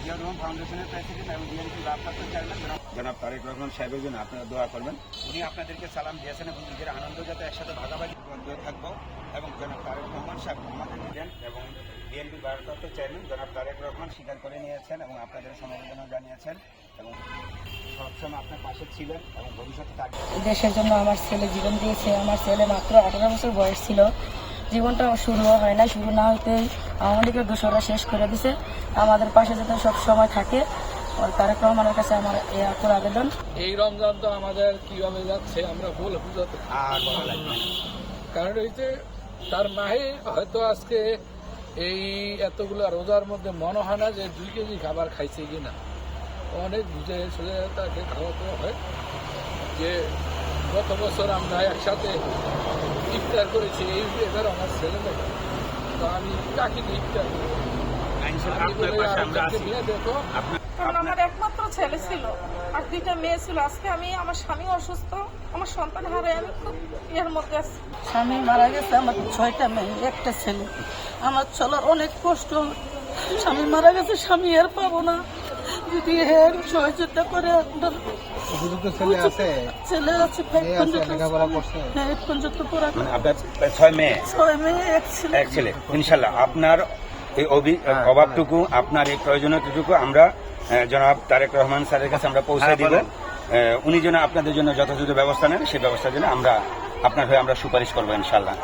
জিয়াউর রহমান ফাউন্ডেশনের প্রেসিডেন্ট এবং বিএনপি ভারপ্রাপ্ত চেয়ারম্যান জনাব তারেক রহমান সাহেবের জন্য আপনারা দোয়া করবেন। উনি আপনাদেরকে সালাম দিয়েছেন এবং নিজের আনন্দ যাতে একসাথে ভাগাভাগি থাকবো। এবং জনাব তারেক রহমান সাহেব আমাদের প্রেসিডেন্ট এবং বিএনপি ভারপ্রাপ্ত চেয়ারম্যান জনাব তারেক রহমান স্বীকার করে নিয়েছেন এবং আপনাদের সমবেদনা জানিয়েছেন এবং সবসময় আপনার পাশে ছিলেন এবং ভবিষ্যতে থাকবেন। দেশের জন্য আমার ছেলে জীবন দিয়েছে। আমার ছেলে মাত্র 18 বছর বয়স ছিল, জীবনটা শুরু হয় না, শুরু না হইতেই আওয়ামী লীগের দোষরা শেষ করে দিছে। আমাদের পাশে যাতে সব সময় থাকে, তারেক রহমানের কাছে আমার এই আকুল আবেদন। এই রমজান তো আমাদের কিভাবে যাচ্ছে আমরা বলে বুঝাতে, কারণ হইতে তার মাহে হয়তো আজকে এই এতগুলো রোজার মধ্যে মনে হয় না যে 2 কেজি খাবার খাইছে কিনা। অনেক বুঝে সুঝে তাকে খাওয়াতে হয় যে গত বছর আমরা একসাথে ইফতার করেছি, এই এবার আমার ছেলে দেখে তো আমি কাকে ইফতার করবো। কারণ আমার একমাত্র ছেলে ছিল আর 2টা মেয়ে ছিল। আজকে আমি আমার স্বামী অসুস্থ, আমার সন্তান হারাই আমি খুব এর মধ্যে আছি। স্বামী মারা গেছে, আমার 6টা মেয়ে, একটা ছেলে। আমার চলার অনেক কষ্ট। স্বামী মারা গেছে, স্বামী আর পাবো না। যদি এর সহযোগিতা করে ছেলে আছে, 8 পর্যন্ত পড়া। আপনার 6 মেয়ে 6 মেয়ে, এক ছেলে। ইনশাল্লাহ আপনার এই অভাবটুকু, আপনার এই প্রয়োজনীয়টুকু আমরা জনাব তারেক রহমান স্যারের কাছে আমরা পৌঁছে দিব। উনি যেন আপনাদের জন্য যথাযথ ব্যবস্থা নেন, সেই ব্যবস্থার জন্য আমরা আপনার হয়ে আমরা সুপারিশ করবো ইনশাল্লাহ।